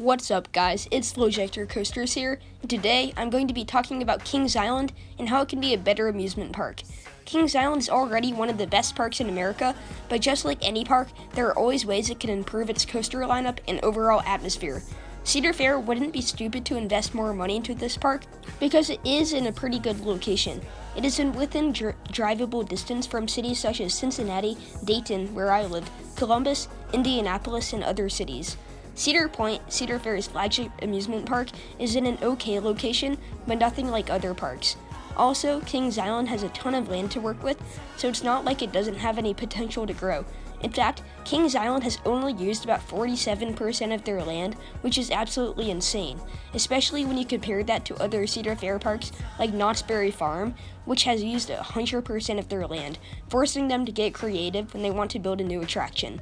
What's up, guys? It's Flowjector Coasters here, and today I'm going to be talking about Kings Island and how it can be a better amusement park. Kings Island is already one of the best parks in America, but just like any park, there are always ways it can improve its coaster lineup and overall atmosphere. Cedar Fair wouldn't be stupid to invest more money into this park because it is in a pretty good location. It is within drivable distance from cities such as Cincinnati, Dayton, where I live, Columbus, Indianapolis, and other cities. Cedar Point, Cedar Fair's flagship amusement park, is in an okay location, but nothing like other parks. Also, Kings Island has a ton of land to work with, so it's not like it doesn't have any potential to grow. In fact, Kings Island has only used about 47% of their land, which is absolutely insane, especially when you compare that to other Cedar Fair parks like Knott's Berry Farm, which has used 100% of their land, forcing them to get creative when they want to build a new attraction.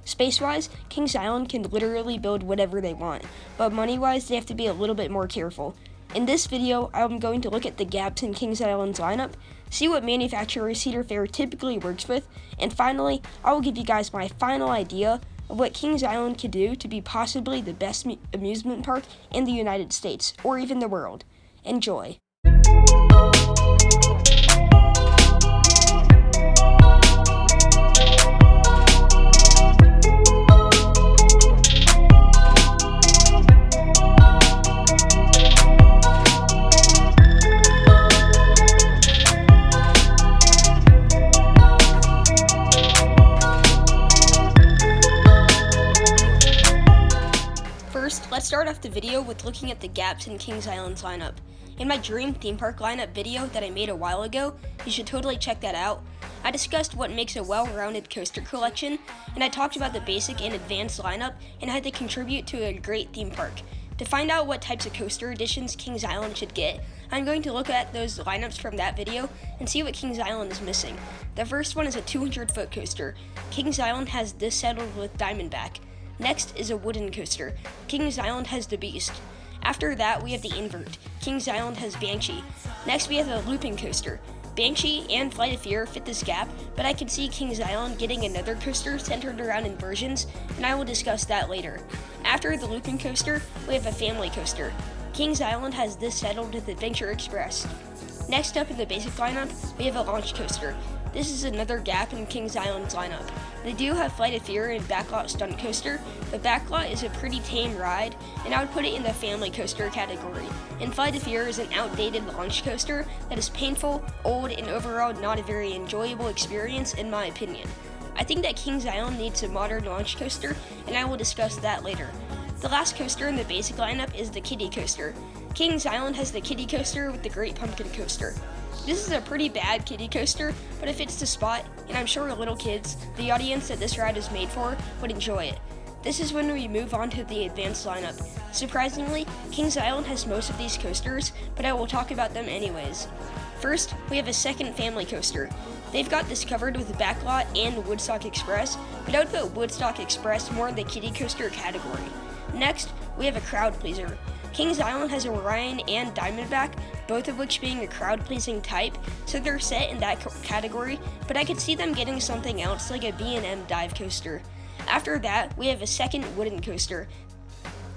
Space-wise, Kings Island can literally build whatever they want, but money-wise, they have to be a little bit more careful. In this video, I'm going to look at the gaps in Kings Island's lineup, see what manufacturer Cedar Fair typically works with, and finally, I will give you guys my final idea of what Kings Island could do to be possibly the best amusement park in the United States, or even the world. Enjoy! First, let's start off the video with looking at the gaps in Kings Island's lineup. In my dream theme park lineup video that I made a while ago, you should totally check that out, I discussed what makes a well-rounded coaster collection, and I talked about the basic and advanced lineup and how they contribute to a great theme park. To find out what types of coaster additions Kings Island should get, I'm going to look at those lineups from that video and see what Kings Island is missing. The first one is a 200-foot coaster. Kings Island has this settled with Diamondback. Next is a wooden coaster. Kings Island has the Beast. After that, we have the invert. Kings Island has Banshee. Next, we have a looping coaster. Banshee and Flight of Fear fit this gap, but I can see Kings Island getting another coaster centered around inversions, and I will discuss that later. After the looping coaster, we have a family coaster. Kings Island has this settled with Adventure Express. Next up in the basic lineup, we have a launch coaster. This is another gap in Kings Island's lineup. They do have Flight of Fear and Backlot Stunt Coaster, but Backlot is a pretty tame ride, and I would put it in the family coaster category. And Flight of Fear is an outdated launch coaster that is painful, old, and overall not a very enjoyable experience in my opinion. I think that Kings Island needs a modern launch coaster, and I will discuss that later. The last coaster in the basic lineup is the Kiddie Coaster. Kings Island has the Kiddie Coaster with the Great Pumpkin Coaster. This is a pretty bad kiddie coaster, but it fits the spot, and I'm sure little kids, the audience that this ride is made for, would enjoy it. This is when we move on to the advanced lineup. Surprisingly, Kings Island has most of these coasters, but I will talk about them anyways. First, we have a second family coaster. They've got this covered with Backlot and Woodstock Express, but I would put Woodstock Express more in the kiddie coaster category. Next, we have a crowd pleaser. Kings Island has Orion and Diamondback, both of which being a crowd-pleasing type, so they're set in that category, but I could see them getting something else like a B&M dive coaster. After that, we have a second wooden coaster.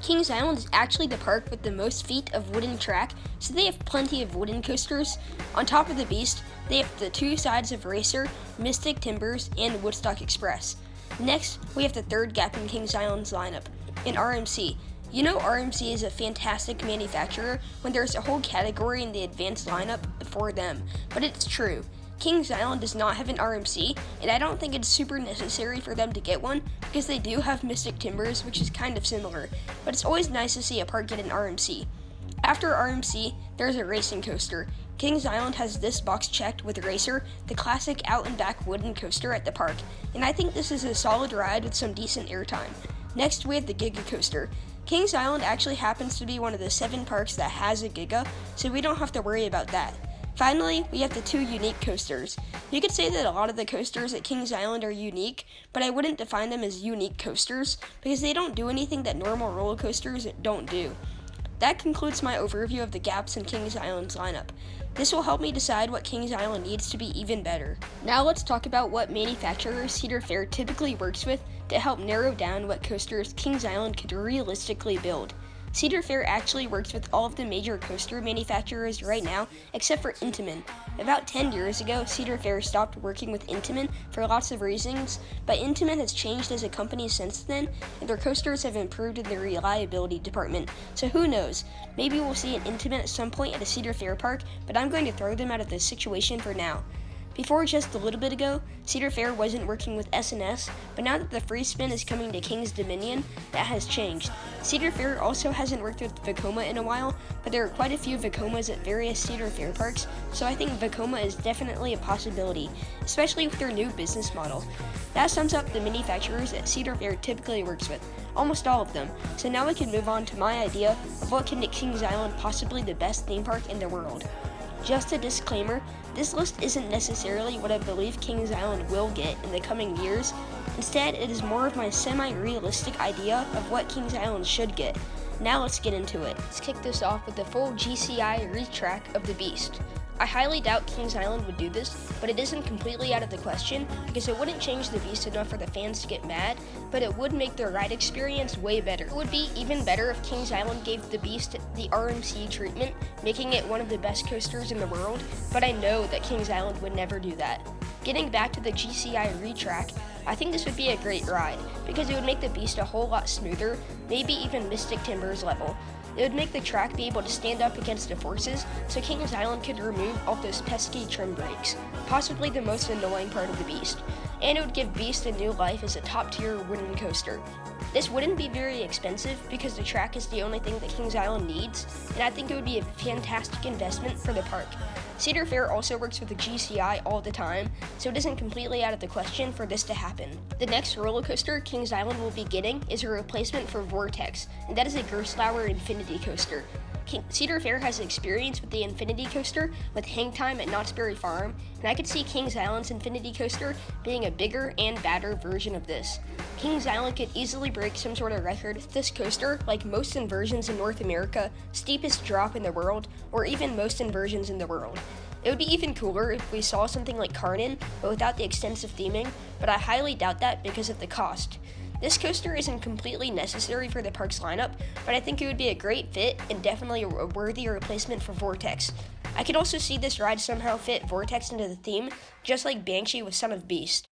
Kings Island is actually the park with the most feet of wooden track, so they have plenty of wooden coasters. On top of the Beast, they have the two sides of Racer, Mystic Timbers, and Woodstock Express. Next, we have the third gap in Kings Island's lineup, an RMC. You know RMC is a fantastic manufacturer when there's a whole category in the advanced lineup for them, but it's true. Kings Island does not have an RMC, and I don't think it's super necessary for them to get one because they do have Mystic Timbers, which is kind of similar, but it's always nice to see a park get an RMC. After RMC, there's a racing coaster. Kings Island has this box checked with Racer, the classic out and back wooden coaster at the park, and I think this is a solid ride with some decent airtime. Next, we have the Giga Coaster. Kings Island actually happens to be one of the 7 parks that has a Giga, so we don't have to worry about that. Finally, we have the 2 unique coasters. You could say that a lot of the coasters at Kings Island are unique, but I wouldn't define them as unique coasters because they don't do anything that normal roller coasters don't do. That concludes my overview of the gaps in Kings Island's lineup. This will help me decide what Kings Island needs to be even better. Now let's talk about what manufacturer Cedar Fair typically works with to help narrow down what coasters Kings Island could realistically build. Cedar Fair actually works with all of the major coaster manufacturers right now, except for Intamin. About 10 years ago, Cedar Fair stopped working with Intamin for lots of reasons, but Intamin has changed as a company since then, and their coasters have improved in the reliability department. So who knows? Maybe we'll see an Intamin at some point at a Cedar Fair park, but I'm going to throw them out of the situation for now. Before just a little bit ago, Cedar Fair wasn't working with S&S, but now that the free spin is coming to Kings Dominion, that has changed. Cedar Fair also hasn't worked with Vekoma in a while, but there are quite a few Vekomas at various Cedar Fair parks, so I think Vekoma is definitely a possibility, especially with their new business model. That sums up the manufacturers that Cedar Fair typically works with, almost all of them, so now we can move on to my idea of what can make Kings Island possibly the best theme park in the world. Just a disclaimer, this list isn't necessarily what I believe Kings Island will get in the coming years. Instead, it is more of my semi-realistic idea of what Kings Island should get. Now let's get into it. Let's kick this off with the full GCI retrack of the Beast. I highly doubt Kings Island would do this, but it isn't completely out of the question because it wouldn't change the Beast enough for the fans to get mad, but it would make the ride experience way better. It would be even better if Kings Island gave the Beast the RMC treatment, making it one of the best coasters in the world, but I know that Kings Island would never do that. Getting back to the GCI retrack, I think this would be a great ride because it would make the Beast a whole lot smoother, maybe even Mystic Timbers level. It would make the track be able to stand up against the forces, so Kings Island could remove all those pesky trim brakes, possibly the most annoying part of the Beast, and it would give Beast a new life as a top-tier wooden coaster. This wouldn't be very expensive because the track is the only thing that Kings Island needs, and I think it would be a fantastic investment for the park. Cedar Fair also works with the GCI all the time, so it isn't completely out of the question for this to happen. The next roller coaster Kings Island will be getting is a replacement for Vortex, and that is a Gerstlauer Infinity Coaster. Cedar Fair has experience with the Infinity Coaster with hang time at Knott's Berry Farm, and I could see Kings Island's Infinity Coaster being a bigger and badder version of this. Kings Island could easily break some sort of record with this coaster, like most inversions in North America, steepest drop in the world, or even most inversions in the world. It would be even cooler if we saw something like Carnan, but without the extensive theming, but I highly doubt that because of the cost. This coaster isn't completely necessary for the park's lineup, but I think it would be a great fit and definitely a worthy replacement for Vortex. I could also see this ride somehow fit Vortex into the theme, just like Banshee with Son of Beast.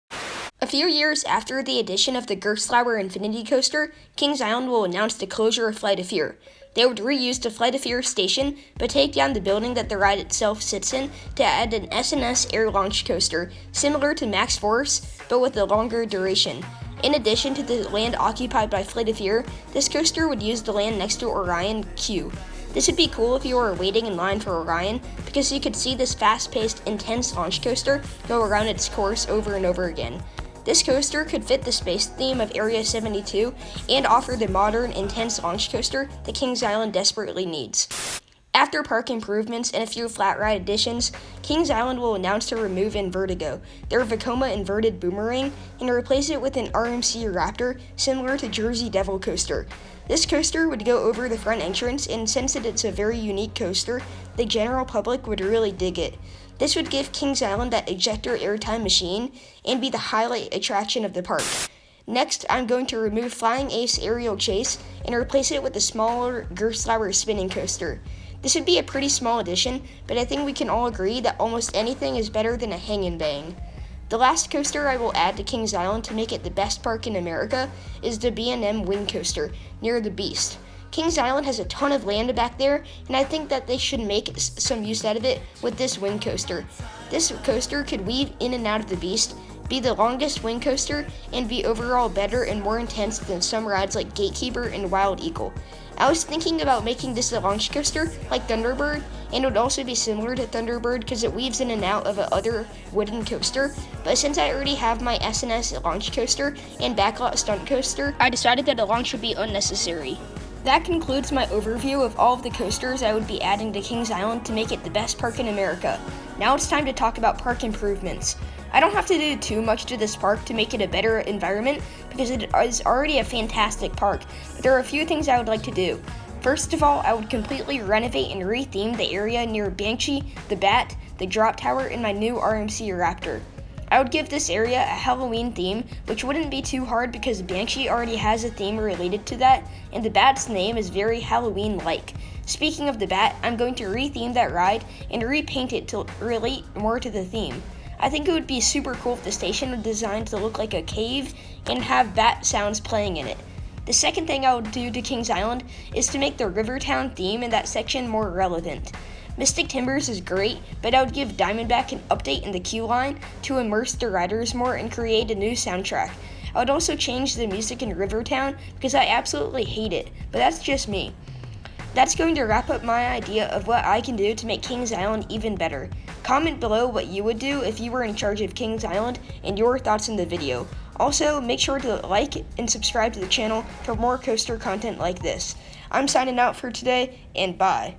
A few years after the addition of the Gerstlauer Infinity Coaster, Kings Island will announce the closure of Flight of Fear. They would reuse the Flight of Fear station, but take down the building that the ride itself sits in to add an S&S air launch coaster, similar to Max Force, but with a longer duration. In addition to the land occupied by Flight of Fear, this coaster would use the land next to Orion Q. This would be cool if you were waiting in line for Orion, because you could see this fast-paced, intense launch coaster go around its course over and over again. This coaster could fit the space theme of Area 72 and offer the modern, intense launch coaster that Kings Island desperately needs. After park improvements and a few flat ride additions, Kings Island will announce to remove Invertigo, their Vekoma inverted boomerang, and replace it with an RMC Raptor similar to Jersey Devil coaster. This coaster would go over the front entrance, and since it's a very unique coaster, the general public would really dig it. This would give Kings Island that ejector airtime machine and be the highlight attraction of the park. Next, I'm going to remove Flying Ace Aerial Chase and replace it with a smaller Gerstlauer spinning coaster. This would be a pretty small addition, but I think we can all agree that almost anything is better than a hang and bang. The last coaster I will add to Kings Island to make it the best park in America is the B&M Wing Coaster near the Beast. Kings Island has a ton of land back there, and I think that they should make some use out of it with this wing coaster. This coaster could weave in and out of the Beast, be the longest wing coaster, and be overall better and more intense than some rides like Gatekeeper and Wild Eagle. I was thinking about making this a launch coaster like Thunderbird, and it would also be similar to Thunderbird because it weaves in and out of a other wooden coaster, but since I already have my S&S launch coaster and backlot stunt coaster, I decided that a launch would be unnecessary. That concludes my overview of all of the coasters I would be adding to Kings Island to make it the best park in America. Now it's time to talk about park improvements. I don't have to do too much to this park to make it a better environment because it is already a fantastic park, but there are a few things I would like to do. First of all, I would completely renovate and retheme the area near Banshee, the Bat, the Drop Tower, and my new RMC Raptor. I would give this area a Halloween theme, which wouldn't be too hard because Banshee already has a theme related to that, and the bat's name is very Halloween-like. Speaking of the bat, I'm going to re-theme that ride and repaint it to relate more to the theme. I think it would be super cool if the station was designed to look like a cave and have bat sounds playing in it. The second thing I would do to Kings Island is to make the Rivertown theme in that section more relevant. Mystic Timbers is great, but I would give Diamondback an update in the queue line to immerse the riders more and create a new soundtrack. I would also change the music in Rivertown because I absolutely hate it, but that's just me. That's going to wrap up my idea of what I can do to make Kings Island even better. Comment below what you would do if you were in charge of Kings Island and your thoughts in the video. Also, make sure to like and subscribe to the channel for more coaster content like this. I'm signing out for today, and bye.